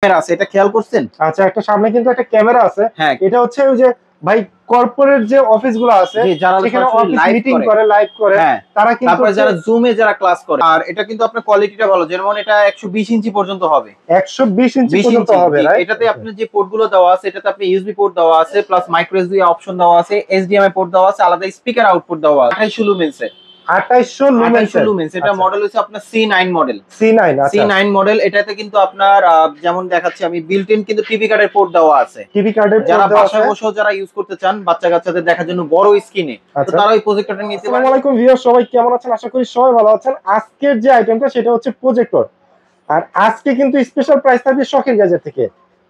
Camera আছে, এটা খেয়াল করছেন? আচ্ছা, একটা সামনে কিন্তু একটা ক্যামেরা আছে। হ্যাঁ, এটা হচ্ছে ওই যে ভাই কর্পোরেট যে অফিসগুলো আছে সেখানে অফিস মিটিং করে, লাইভ করে, তারা কিন্তু তারপর যারা জুমে যারা ক্লাস করে। আর এটা কিন্তু আপনার কোয়ালিটিটা ভালো, যেমন এটা 120 ইঞ্চি পর্যন্ত হবে। 120 ইঞ্চি পর্যন্ত হবে, রাইট? এটাতে আপনার যে পোর্টগুলো দেওয়া আছে, এটাতে আপনি ইউএসবি পোর্ট দেওয়া আছে, প্লাস মাইক্রো এসডি অপশন দেওয়া আছে, এইচডিএমআই পোর্ট দেওয়া আছে, আলাদা স্পিকার আউটপুট দেওয়া আছে। 2800 লুমেন্স এর, 2800 লুমেন্স। এটা মডেল হচ্ছে আপনার C9 মডেল। C9 model. এটাতে কিন্তু আপনার যেমন দেখাচ্ছি আমি, বিল্ট ইন কিন্তু টিভি কার্ডের পোর্ট দেওয়া আছে। টিভি কার্ডের যারা বাসায় বসেও যারা ইউজ করতে চান বাচ্চা কাচ্চাদের দেখার জন্য বড় স্ক্রিনে, তো তারা ওই প্রজেক্টরটা নিতে পারেন। আসসালামু আলাইকুম ভিউয়ার, সবাই কেমন আছেন? আশা করি সবাই ভালো আছেন। আজকের যে আইটেমটা সেটা হচ্ছে প্রজেক্টর। আর আজকে কিন্তু স্পেশাল প্রাইস থাকবে শখের গ্যাজেট থেকে।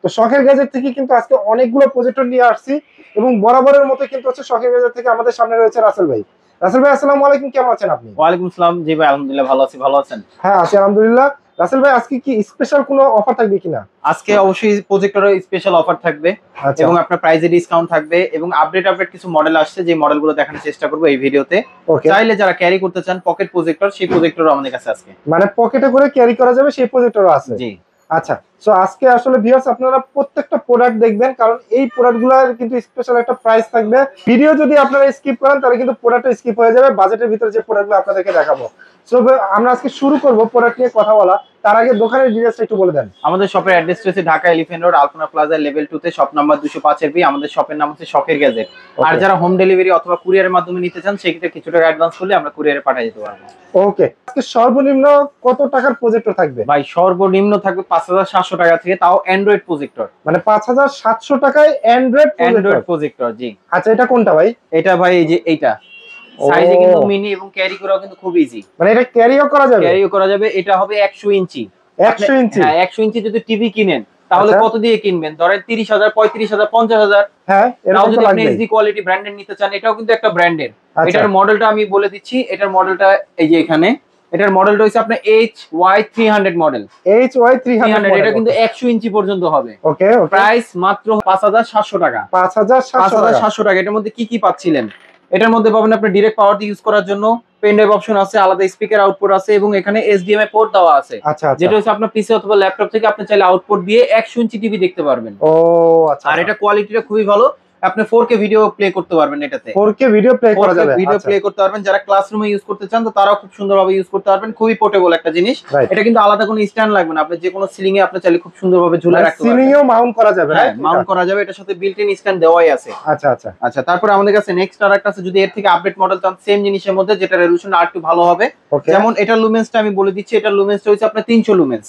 তো শখের গ্যাজেট থেকে কিন্তু আজকে অনেকগুলো প্রজেক্টর নিয়ে আসছি, এবং বরাবরের মতো কিন্তু হচ্ছে শখের গ্যাজেট থেকে আমাদের সামনে রয়েছে রাসেল ভাই। রাসেল ভাই, আসসালামু আলাইকুম, কেমন আছেন আপনি? ওয়ালাইকুম আসসালাম। জি ভাই, আলহামদুলিল্লাহ ভালো আছি। ভালো আছেন? হ্যাঁ, আছি আলহামদুলিল্লাহ। রাসেল ভাই, আজকে কি স্পেশাল কোনো অফার থাকবে কিনা? আজকে অবশ্যই প্রজেক্টরের স্পেশাল অফার থাকবে, এবং আপনার প্রাইসে ডিসকাউন্ট থাকবে, এবং আপডেট কিছু মডেল আসছে, যে মডেলগুলো দেখানোর চেষ্টা করব এই ভিডিওতে। চাইলে যারা ক্যারি করতে চান পকেট প্রজেক্টর, সেই প্রজেক্টরও আমাদের কাছে আজকে, মানে পকেটে করে ক্যারি করা যাবে সেই প্রজেক্টরও আছে। জি। আচ্ছা, সো আজকে আসলে ভিউয়ার্স আপনারা প্রত্যেকটা প্রোডাক্ট দেখবেন, কারণ এই প্রোডাক্টগুলোর কিন্তু স্পেশাল একটা প্রাইস থাকবে। ভিডিও যদি আপনারা স্কিপ করেন তাহলে কিন্তু প্রোডাক্টটা স্কিপ হয়ে যাবে বাজেটের ভিতরে যে প্রোডাক্টগুলো আপনাদেরকে দেখাবো। সো আমরা আজকে শুরু করব প্রোডাক্ট নিয়ে কথা বলা। তার আগে দোকানের ডিটেইলসটা একটু বলে দেন। আমাদের শপের অ্যাড্রেস হচ্ছে ঢাকা এলিফ্যান্ট রোড, আলপনা প্লাজা, লেভেল 2 তে, শপ নাম্বার 205 এর বি। আমাদের শপের নাম হচ্ছে শখের গ্যাজেট। আর যারা হোম ডেলিভারি অথবা কুরিয়ারের মাধ্যমে নিতে চান, সেক্ষেত্রে কিছু টাকা অ্যাডভান্স করলে আমরা কুরিয়ারে পাঠিয়ে দিতে পারবো। ওকে, আজকে সর্বনিম্ন কত টাকার প্রজেক্টর থাকবে? ভাই সর্বনিম্ন থাকবে 5700 টাকা থেকে, তাও অ্যান্ড্রয়েড প্রজেক্টর। মানে 5700 টাকায় অ্যান্ড্রয়েড প্রজেক্টর। জি। আচ্ছা, এটা কোনটা ভাই? এটা ভাই এই যে এইটা সাইজে কিন্তু মিনি, এবং ক্যারি করাও কিন্তু খুব ইজি। মানে এটা ক্যারিও করা যাবে? এটা হবে 100 ইঞ্চি। 100 ইঞ্চি? হ্যাঁ, 100 ইঞ্চি যদি টিভি কিনেন তাহলে কত দিয়ে কিনবেন? ধরেন 30,000, 35,000, 50,000। হ্যাঁ, এটাও যদি আপনি এইচডি কোয়ালিটি ব্র্যান্ডের নিতে চান, এটাও কিন্তু একটা ব্র্যান্ডের। এটার মডেলটা আমি বলে দিচ্ছি। এটার মডেলটা এই যে এখানে, এটার মডেলটা হচ্ছে আপনার HY300 মডেল। HY300, এটা কিন্তু 100 ইঞ্চি পর্যন্ত হবে। ওকে, প্রাইস মাত্র 5700 টাকা। 5700 টাকা। এটার মধ্যে কি কি পাচ্ছিলেন? এটার মধ্যে পাবেন আপনি ডাইরেক্ট পাওয়ার দিয়ে ইউজ করার জন্য পেন ড্রাইভ অপশন আছে, আলাদা স্পিকার আউটপুট আছে, এবং এখানে এইচডিএমআই পোর্ট দেওয়া আছে। যেটা হচ্ছে আপনার পিসি অথবা ল্যাপটপ থেকে আপনি চাইলে আউটপুট দিয়ে 100 ইঞ্চি টিভি দেখতে পারবেন। ও আচ্ছা। আর এটা কোয়ালিটিটা খুবই ভালো, আপনি 4K ভিডিও প্লে করতে পারবেন। এটাতে 4K ভিডিও প্লে করা যাবে। ভিডিও প্লে করতে পারবেন। যারা ক্লাসরুমে ইউজ করতে চান তো তারাও খুব সুন্দরভাবে ইউজ করতে পারবেন। খুবই পোর্টেবল একটা জিনিস। এটা কিন্তু আলাদা কোনো স্ট্যান্ড লাগবে না, আপনি যে কোনো সিলিং এ আপনি চাইলে খুব সুন্দরভাবে ঝুলিয়ে রাখতে পারবেন। সিলিং এও মাউন্ট করা যাবে, রাইট? মাউন্ট করা যাবে। এটার সাথে বিল্ট ইন স্ট্যান্ড দেওয়াই আছে। আচ্ছা আচ্ছা আচ্ছা, তারপর আমাদের কাছে নেক্সট আরেকটা আছে, যদি এর থেকে আপডেট মডেল চান সেম জিনিসের মধ্যে, যেটা রেজোলিউশন আর একটু ভালো হবে। যেমন এটার লুমেন্সটা আমি বলে দিচ্ছি। এটার লুমেন্সটা হচ্ছে আপনার 300 লুমেন্স।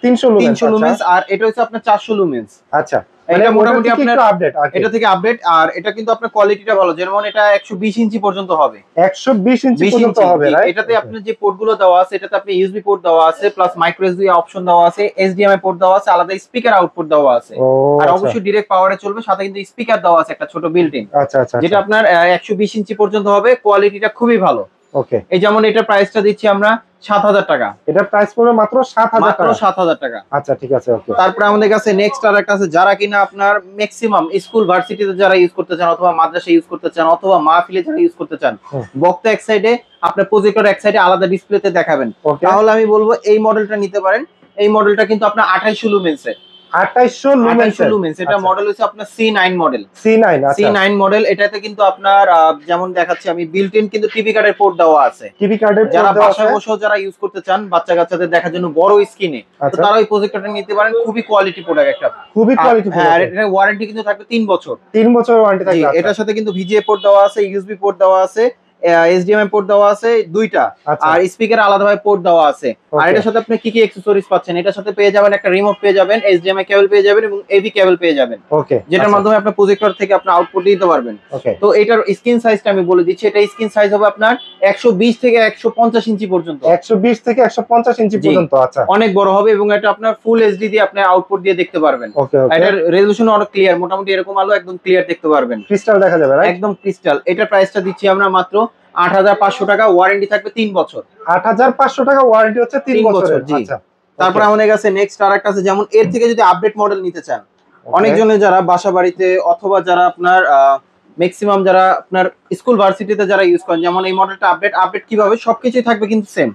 300 লুমেন্স। আর এটা হচ্ছে আপনার 400 লুমেন্স। আচ্ছা, এটা মোটামুটি আপনার আপডেট, এটা থেকে আপডেট। আর এটা কিন্তু আপনার কোয়ালিটিটা ভালো, যেমন এটা 120 ইঞ্চি পর্যন্ত হবে। 120 ইঞ্চি পর্যন্ত হবে, রাইট? এটাতে আপনার যে পোর্টগুলো দেওয়া আছে, এটাতে আপনি ইউএসবি পোর্ট দেওয়া আছে, প্লাস মাইক্রো এসডি অপশন দেওয়া আছে, এইচডিএমআই পোর্ট দেওয়া আছে, আলাদা স্পিকার আউটপুট দেওয়া আছে। আর অবশ্যই ডাইরেক্ট পাওয়ারে চলবে, সাথে কিন্তু স্পিকার দেওয়া আছে একটা ছোট বিল্ট ইন। আচ্ছা আচ্ছা, যেটা আপনার 120 ইঞ্চি পর্যন্ত হবে। কোয়ালিটিটা খুবই ভালো। ওকে, এই যেমন এটা প্রাইসটা দিচ্ছি আমরা 7000 টাকা। এটা প্রাইস পড়বে মাত্র 7000 টাকা। 7000 টাকা। আচ্ছা, ঠিক আছে, ওকে। তারপরে আমাদের কাছে নেক্সট আরেকটা আছে, যারা কিনা আপনার ম্যাক্সিমাম স্কুল ভার্সিটিতে যারা ইউজ করতে চান, অথবা মাদ্রাসা ইউজ করতে চান, অথবা মাহফিলে যারা ইউজ করতে চান, বক্তা এক সাইডে আপনার প্রজেক্টর এক সাইডে আলাদা ডিসপ্লেতে দেখাবেন, তাহলে আমি বলবো এই মডেলটা নিতে পারেন। এই মডেলটা কিন্তু আপনার 2800 লুমেন্স এর। 2800 লুমেন্স। এটা মডেল হচ্ছে আপনার C9 মডেল। C9 model. এটাতে কিন্তু আপনার যেমন দেখাচ্ছি আমি, বিল্ট ইন কিন্তু টিভি কার্ডের পোর্ট দেওয়া আছে। টিভি কার্ডের যারা বাসায় বসেও যারা ইউজ করতে চান বাচ্চা কাচ্চাদের দেখার জন্য বড় স্ক্রিনে, তো তারা ওই প্রজেক্টরটা নিতে পারেন। খুবই কোয়ালিটি প্রোডাক্ট একটা। খুবই কোয়ালিটি। হ্যাঁ, এর ওয়ারেন্টি কিন্তু থাকবে 3 বছর। 3 বছর ওয়ারেন্টি থাকবে। এটার সাথে কিন্তু ভিজিএ পোর্ট দেওয়া আছে, ইউএসবি পোর্ট দেওয়া আছে, এইচডিএমআই পোর্ট দেওয়া আছে দুইটা, আর স্পিকার আলাদাভাবে পোর্ট দেওয়া আছে। আর এটার সাথে আপনি কি কি অ্যাকসেসরিজ পাচ্ছেন? এটার সাথে পেয়ে যাবেন একটা রিমোট, পেয়ে যাবেন এইচডিএমআই কেবল, পেয়ে যাবেন এবং এভি কেবল পেয়ে যাবেন। ওকে, যেটার মাধ্যমে আপনি প্রজেক্টর থেকে আপনি আউটপুট দিতে পারবেন। তো এটার স্ক্রিন সাইজটা আমি বলে দিচ্ছি। এটা স্ক্রিন সাইজ হবে আপনার 120 থেকে 150 ইঞ্চি পর্যন্ত। 120 থেকে 150 ইঞ্চি পর্যন্ত। আচ্ছা, অনেক বড় হবে, এবং এটা আপনার ফুল এইচডি দিয়ে আপনি আউটপুট দিয়ে দেখতে পারবেন। এটার রেজোলিউশন অনেক ক্লিয়ার, মোটামুটি এরকম আলো একদম ক্লিয়ার দেখতে পারবেন। ক্রিস্টাল দেখা যাবে, রাইট? একদম ক্রিস্টাল। এটার প্রাইসটা দিচ্ছি আমরা মাত্র 8500 টাকা। ওয়ারেন্টি থাকবে 3 বছর। 8500 টাকা ওয়ারেন্টি হচ্ছে 3 বছর। আচ্ছা, তারপর আমাদের কাছে নেক্সট আরেকটা আছে, যেমন এর থেকে যদি আপডেট মডেল নিতে চান, অনেকজনের যারা বাসা বাড়িতে অথবা যারা আপনার ম্যাক্সিমাম যারা আপনার স্কুল ভার্সিটিতে যারা ইউজ করেন, যেমন এই মডেলটা আপডেট কিভাবে সবকিছুই থাকবে কিন্তু সেম।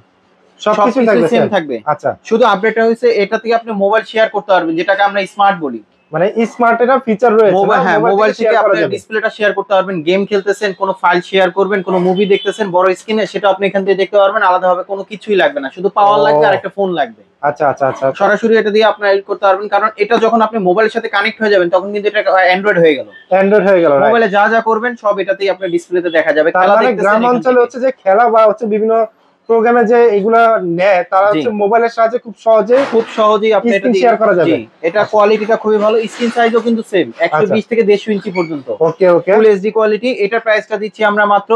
সবকিছু সেম থাকবে। আচ্ছা, শুধু আপডেটটা হয়েছে এটা থেকে আপনি মোবাইল শেয়ার করতে পারবেন, যেটাকে আমরা স্মার্ট বলি। মানে স্মার্ট এটা ফিচার রয়েছে, মোবাইল, হ্যাঁ, মোবাইল থেকে শেয়ার করা আপনি যাবে। ডিসপ্লেটা শেয়ার করতে পারবেন, গেম খেলতেছেন, কোনো ফাইল শেয়ার করবেন, কোনো মুভি দেখতেছেন বড় স্ক্রিনে, সেটা আপনি এখান থেকে দেখতে পারবেন। আলাদাভাবে কোনো কিছুই লাগবে না, শুধু পাওয়ার লাগবে আর একটা ফোন লাগবে। আচ্ছা আচ্ছা আচ্ছা, সরাসরি এটা দিয়ে আপনি এডিট করতে পারবেন, কারণ এটা যখন আপনি মোবাইলের সাথে কানেক্ট হয়ে যাবেন তখন কিন্তু এটা অ্যান্ড্রয়েড হয়ে গেল। অ্যান্ড্রয়েড হয়ে গেল, মোবাইলে যা যা করবেন সব এটাতেই আপনার ডিসপ্লেতে দেখা যাবে। তার মানে গ্রাম অঞ্চলে হচ্ছে যে খেলা বা হচ্ছে বিভিন্ন প্রোগ্রামে যে এগুলা নেয়, তারা হচ্ছে মোবাইলের সাহায্যে খুব সহজেই আপনি এটা শেয়ার করা যাবে। এটা কোয়ালিটিটা খুবই ভালো, স্ক্রিন সাইজও কিন্তু সেম 120 থেকে 150 ইঞ্চি পর্যন্ত। ওকে ওকে, ফুল এইচডি কোয়ালিটি। এটা প্রাইসটা দিচ্ছি আমরা মাত্র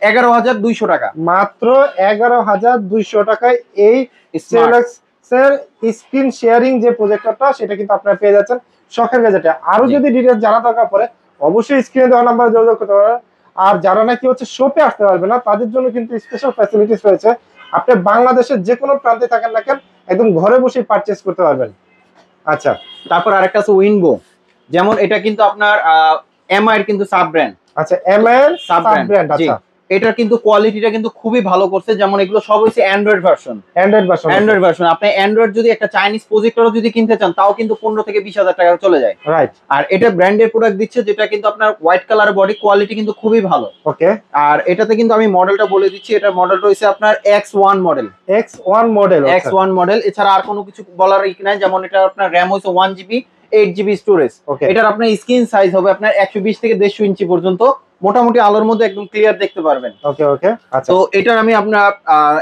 11200 টাকা। মাত্র 11200 টাকায় এই সেলুলাক্সের স্ক্রিন শেয়ারিং যে প্রজেক্টরটা, সেটা কিন্তু আপনারা পেয়ে যাচ্ছেন শখের গ্যাজেটে। আরো যদি ডিটেইলস জানা দরকার পড়ে অবশ্যই স্ক্রিনে দেওয়া নাম্বারে যোগাযোগ করতে পারেন। আর যারা নাকি হচ্ছে শপে আসতে পারবে না, তাদের জন্য কিন্তু স্পেশাল ফ্যাসিলিটিস রয়েছে। আপনি বাংলাদেশের যে কোনো প্রান্তে থাকেন না কেন, একদম ঘরে বসে পারচেজ করতে পারবেন। আচ্ছা, তারপর আরেকটা আছে উইনবো। যেমন এটা কিন্তু আপনার এমআই এর কিন্তু সাব ব্র্যান্ড। আচ্ছা, এমআই এর সাব ব্র্যান্ড। আচ্ছা, এটার কিন্তু কোয়ালিটিটা কিন্তু খুবই ভালো করছে। যেমন এগুলো সব হইছে অ্যান্ড্রয়েড ভার্সন। আপনি অ্যান্ড্রয়েড যদি একটা চাইনিজ প্রজেক্টরও যদি কিনতে চান, তাও কিন্তু 15 থেকে 20,000 টাকা চলে যায়। রাইট। আর এটা ব্র্যান্ডের প্রোডাক্ট দিচ্ছে, যেটা কিন্তু আপনার হোয়াইট কালার বডি, কোয়ালিটি কিন্তু খুবই ভালো। ওকে। আর এটাতে কিন্তু আমি মডেলটা বলে দিচ্ছি, এটার মডেলটা হইছে আপনার X1 মডেল। X1 model. এছাড়া আর কোনো কিছু বলার নাই। যেমন এটা আপনার র‍্যাম হইছে 1GB, 8GB স্টোরেজ। এটার আপনার স্ক্রিন সাইজ হবে আপনার 120 থেকে 150 ইঞ্চি পর্যন্ত, মোটামুটি আলোর মধ্যে একদম ক্লিয়ার দেখতে পারবেন। ওকে ওকে। আচ্ছা, তো এটার আমি আপনার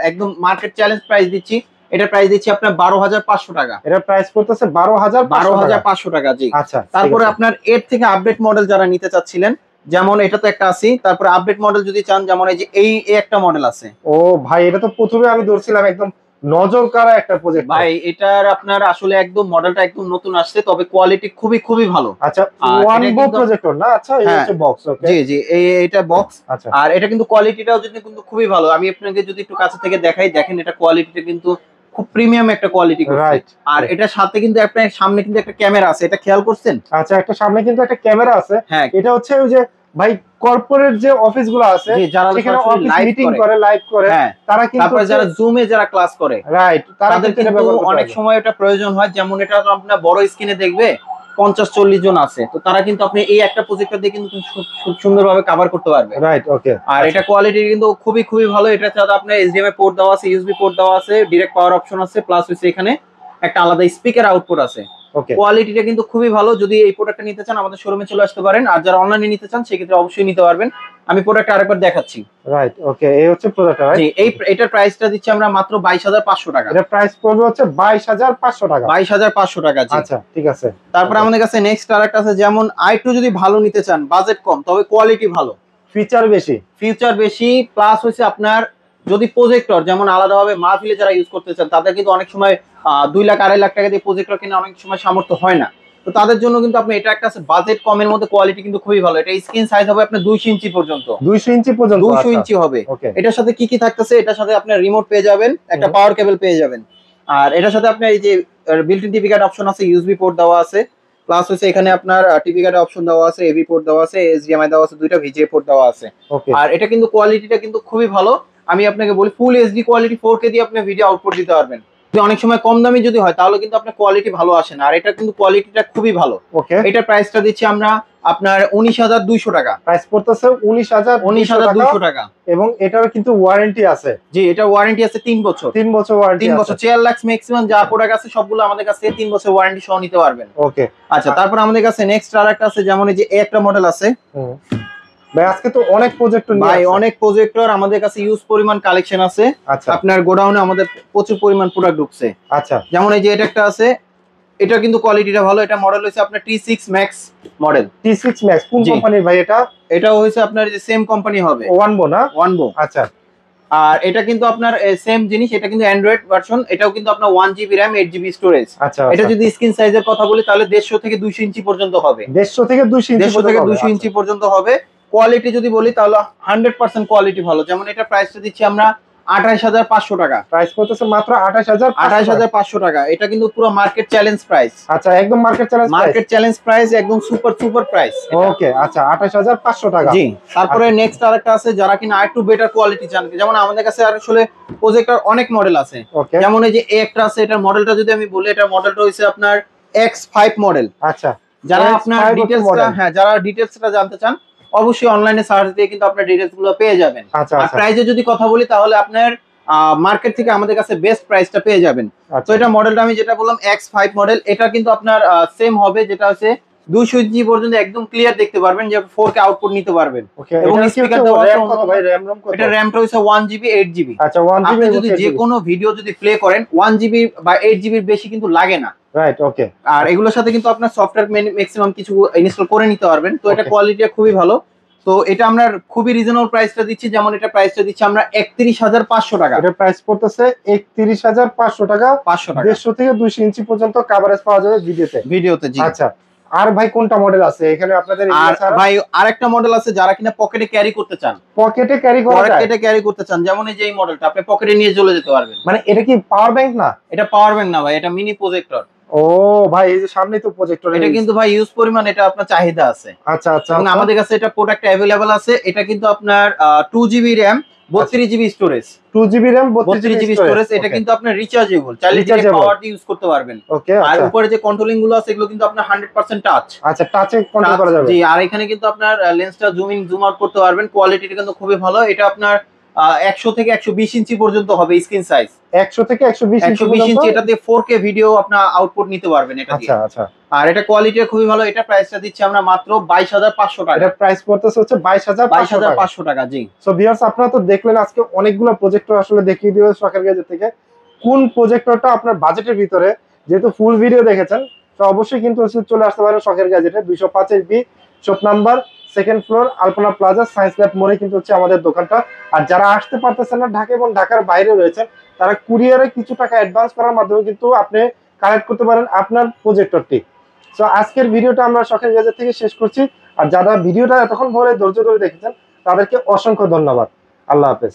একদম মার্কেট চ্যালেঞ্জ প্রাইস দিচ্ছি। এটার প্রাইস দিচ্ছি আপনার 12500 টাকা। এটার প্রাইস পড়তেছে 12500 টাকা। জি। আচ্ছা, তারপরে আপনার এর থেকে আপডেট মডেল যারা নিতে চাচ্ছিলেন, যেমন এটা তো একটা আছে, তারপরে আপডেট মডেল যদি চান, যেমন এই যে এই একটা মডেল আছে। ও ভাই, এটা তো প্রথমে আমি ধরছিলাম একদম নজর কাড়া একটা প্রজেক্ট ভাই। এটার আপনার আসলে একদম মডেলটা একদম নতুন আসছে, তবে কোয়ালিটি খুবই খুবই ভালো। আচ্ছা, ওয়ানবো প্রজেক্টর না? আচ্ছা, এই হচ্ছে বক্স। ওকে, জি জি, এটা বক্স। আচ্ছা, আর এটা কিন্তু কোয়ালিটিটাও যদি কিন্তু খুবই ভালো। আমি আপনাকে যদি একটু কাছে থেকে দেখাই, দেখেন এটা কোয়ালিটিটা কিন্তু খুব প্রিমিয়াম একটা কোয়ালিটি করছে। রাইট। আর এটার সাথে কিন্তু আপনার সামনে কিন্তু একটা ক্যামেরা আছে, এটা খেয়াল করছেন? আচ্ছা, একটা সামনে কিন্তু একটা ক্যামেরা আছে। হ্যাঁ, এটা হচ্ছে ওই যে ভাই কর্পোরেট যে অফিসগুলো আছে, সেখানে অফিস মিটিং করে, লাইভ করে, তারা কিন্তু তারপরে যারা জুমে যারা ক্লাস করে, রাইট, তাদের কিন্তু অনেক সময় এটা প্রয়োজন হয়। যেমন এটা আপনার বড় স্ক্রিনে দেখবে 50-40 জন আছে, তো তারা কিন্তু আপনি এই একটা প্রজেক্টর দিয়ে কিন্তু খুব সুন্দরভাবে কভার করতে পারবে। রাইট। ওকে। আর এটা কোয়ালিটি কিন্তু খুবই খুবই ভালো। এটা সাথে আপনার HDMI পোর্ট দেওয়া আছে, USB পোর্ট দেওয়া আছে, ডাইরেক্ট পাওয়ার অপশন আছে, প্লাস হচ্ছে এখানে একটা আলাদা স্পিকার আউটপুট আছে। কোয়ালিটিটা কিন্তু খুবই ভালো। যদি এই প্রোডাক্টটা নিতে চান, আমাদের শোরুমে চলে আসতে পারেন। আর যারা অনলাইনে নিতে চান, সেক্ষেত্রে অবশ্যই নিতে পারবেন। আমি প্রোডাক্ট আরেকবার দেখাচ্ছি। রাইট। ওকে, এই হচ্ছে প্রোডাক্ট। জি, এটার প্রাইসটা দিচ্ছি আমরা মাত্র 22500 টাকা। এটা প্রাইস পড়বে হচ্ছে 22500 টাকা। 22500 টাকা। জি। আচ্ছা, ঠিক আছে। তারপর আমাদের কাছে নেক্সট আরেকটা আছে, যেমন আইটু যদি ভালো নিতে চান, বাজেট কম তবে কোয়ালিটি ভালো, ফিচার বেশি, প্লাস হচ্ছে আপনার যদি প্রজেক্টর যেমন আলাদাভাবে মাহফিলে যারা ইউজ করতে চান, তাদের কিন্তু অনেক সময় 2 লাখ 2.5 লাখ টাকা দিয়ে প্রজেক্টর কিনে অনেক সময় সামর্থ্য হয় না। তো তাদের জন্য কিন্তু আপনি এটা একটা বাজেট কমের মধ্যে কোয়ালিটি কিন্তু খুবই ভালো। এটা স্ক্রিন সাইজ হবে আপনার 200 ইঞ্চি পর্যন্ত। 200 ইঞ্চি হবে। এটার সাথে কি কি থাকতেছে, এটার সাথে আপনার রিমোট পেয়ে যাবেন, একটা পাওয়ার কেবল পেয়ে যাবেন। আর এটার সাথে আপনার এই যে built in TV guard option আছে, ইউএসবি পোর্ট দেওয়া আছে, প্লাস হচ্ছে এখানে আপনার টিভি গার্ড অপশন দেওয়া আছে, এভি পোর্ট দেওয়া আছে, HDMI দেওয়া আছে, দুইটা VGA পোর্ট দেওয়া আছে। আর এটা কিন্তু কোয়ালিটিটা কিন্তু খুবই ভালো। আমি আপনাকে বলি ফুল এইচডি কোয়ালিটি 4K দিয়ে আপনি ভিডিও আউটপুট দিতে পারবেন। অনেক সময় কম দামি যদি হয়, তাহলে কিন্তু আপনার কোয়ালিটি ভালো আসে না। আর এটা কিন্তু কোয়ালিটিটা খুবই ভালো। এটার প্রাইসটা দিচ্ছি আমরা আপনার 19200 টাকা। প্রাইস পড়তেছে 19200 টাকা। এবং এটার কিন্তু ওয়ারেন্টি আছে। জি, এটা ওয়ারেন্টি আছে 3 বছর। 3 বছর ওয়ারেন্টি। 3 বছর 4 লাখ ম্যাক্সিমাম যা প্রোডাক্ট আছে সবগুলো আমাদের কাছে 3 বছর ওয়ারেন্টি সহ নিতে পারবেন। ওকে। আচ্ছা, তারপর আমাদের কাছে নেক্সট আরেকটা আছে, যেমন এই যে একটা মডেল আছে। ভাই আজকে তো অনেক প্রজেক্টর নিয়ে আসছে। অনেক প্রজেক্টর আমাদের কাছে ইউজ পরিমাণ কালেকশন আছে। আচ্ছা, আপনার গোডাউনে আমাদের প্রচুর পরিমাণ প্রোডাক্ট ঢুকছে। আচ্ছা, যেমন এই যে এটা একটা আছে, এটা কিন্তু কোয়ালিটিটা ভালো। এটা মডেল হইছে আপনার T6 Max model. T6 Max কোন কোম্পানির ভাই? এটাও হইছে আপনার যে সেম কোম্পানি হবে, ওয়ানবো না? ওয়ানবো। আচ্ছা। আর এটা কিন্তু আপনার সেম জিনিস, এটা কিন্তু অ্যান্ড্রয়েড ভার্সন। এটাও কিন্তু আপনার 1GB RAM, 8GB স্টোরেজ। আচ্ছা, এটা যদি স্ক্রিন সাইজের কথা বলি, তাহলে 150 থেকে 200 ইঞ্চি পর্যন্ত হবে। 150 থেকে 200 ইঞ্চি পর্যন্ত হবে। কোয়ালিটি যদি বলি, তাহলে 100% কোয়ালিটি ভালো। যেমন এটা প্রাইসটা দিচ্ছি আমরা 28,500 টাকা। প্রাইস করতেছে মাত্র 28,500 টাকা। এটা কিন্তু পুরো মার্কেট চ্যালেঞ্জ প্রাইস। আচ্ছা, একদম মার্কেট চ্যালেঞ্জ প্রাইস, একদম সুপার প্রাইস। ওকে, আচ্ছা 28,500 টাকা। জি, তারপরে নেক্সট আরেকটা আছে যারা কিনা আরেকটু বেটার কোয়ালিটি চান, যেমন আমাদের কাছে আসলে প্রজেক্টর অনেক মডেল আছে। যেমন এই যে একটা আছে, এটার মডেলটা যদি আমি বলি, এটার মডেলটা হইছে আপনার X5 মডেল। আচ্ছা, যারা আপনার ডিটেইলসটা জানতে চান, অবশ্যই অনলাইনে সার্চ দিয়ে কিন্তু আপনার ডিটেইলস গুলো পেয়ে যাবেন। আর প্রাইসে যদি কথা বলি, তাহলে আপনার মার্কেট থেকে আমাদের কাছে বেস্ট প্রাইসটা পেয়ে যাবেন। তো এটা মডেলটা আমি যেটা বললাম X5 মডেল, এটা কিন্তু আপনার সেম হবে, যেটা হচ্ছে 200G পর্যন্ত একদম ক্লিয়ার দেখতে পারবেন, যে 4K আউটপুট নিতে পারবেন। এবং স্পিকার দেওয়া আছে, এটা র‍্যামটা হইছে 1GB 8GB। আচ্ছা, 1GB। আপনি যদি যে কোনো ভিডিও যদি প্লে করেন 1GB বা 8GB এর বেশি কিন্তু লাগে না। রাইট, ওকে। আর এগুলোর সাথে কিন্তু আপনার সফটওয়্যার ম্যাক্সিমাম কিছু ইনস্টল করে নিতে পারবেন। তো এটা কোয়ালিটিটা খুবই ভালো। তো এটা আমরা খুবই রিজনেবল প্রাইসটা দিচ্ছি, যেমন এটা প্রাইসটা দিচ্ছি আমরা 31,500 টাকা। এটা প্রাইস পড়তেছে 31,500 টাকা। 150 থেকে 200 ইঞ্চি পর্যন্ত কভারেজ পাওয়া যাবে ভিডিওতে। জি, আচ্ছা। আর ভাই কোনটা মডেল আছে এখানে আপনাদের? আর ভাই আরেকটা মডেল আছে যারা কিনা পকেটে ক্যারি করতে চান। যেমন এই যে এই মডেলটা আপনি পকেটে নিয়ে চলে যেতে পারবেন। মানে এটা কি পাওয়ার ব্যাংক না? এটা পাওয়ার ব্যাংক না ভাই, এটা মিনি প্রজেক্টর। ও ভাই, এই যে সামনে তো প্রজেক্টর, এটা কিন্তু ভাই ইউজ পরিমাণ এটা আপনার চাহিদা আছে। আচ্ছা আচ্ছা, এবং আমাদের কাছে এটা প্রোডাক্ট अवेलेबल আছে। এটা কিন্তু আপনার 2GB RAM 32GB storage. 2GB RAM 32GB storage. এটা কিন্তু আপনার রিচার্জেবল, চাইলে যে পাওয়ার দিয়ে ইউজ করতে পারবেন। ওকে, আর উপরে যে কন্ট্রোলিং গুলো আছে, এগুলো কিন্তু আপনার 100% টাচ। আচ্ছা, টাচে কন্ট্রোল করা যাবে। জি, আর এখানে কিন্তু আপনার লেন্সটা জুম ইন জুম আউট করতে পারবেন। কোয়ালিটিটা কিন্তু খুবই ভালো। এটা আপনার 100 থেকে 120 ইঞ্চি পর্যন্ত হবে স্ক্রিন সাইজ। 100 থেকে 120 ইঞ্চি। এটা দিয়ে 4K ভিডিও আপনার আউটপুট নিতে পারবেন এটা দিয়ে। আচ্ছা আচ্ছা। আর এটা কোয়ালিটি খুবই ভালো। এটা প্রাইসটা দিচ্ছি আমরা মাত্র 22,500 টাকা। এটা প্রাইস পড়তেছে হচ্ছে 22,500 টাকা। জি। সো ভিউয়ার্স, আপনারা তো দেখলেন আজকে অনেকগুলো প্রজেক্টর আসলে দেখিয়ে দিল শখের গ্যাজেট থেকে। কোন প্রজেক্টরটা আপনার বাজেটের ভিতরে, যেহেতু ফুল ভিডিও দেখেছেন, তো অবশ্যই কিন্তু চলে আসতে পারেন শখের গ্যাজেটে। 205 B shop number, second floor, Alpana plaza, science lab মোড়ে কিন্তু হচ্ছে আমাদের দোকানটা। আর যারা আসতে পারতেছেন না, ঢাকা এবং ঢাকার বাইরে রয়েছেন, তারা কুরিয়ারে কিছু টাকা অ্যাডভান্স করার মাধ্যমে কিন্তু আপনি কালেক্ট করতে পারেন আপনার প্রজেক্টরটি। সো আজকের ভিডিওটা আমরা শখের গ্যাজেট থেকে শেষ করছি। আর যারা ভিডিওটা এতক্ষণ ধরে ধৈর্য ধরে দেখেছেন, তাদেরকে অসংখ্য ধন্যবাদ। আল্লাহ হাফেজ।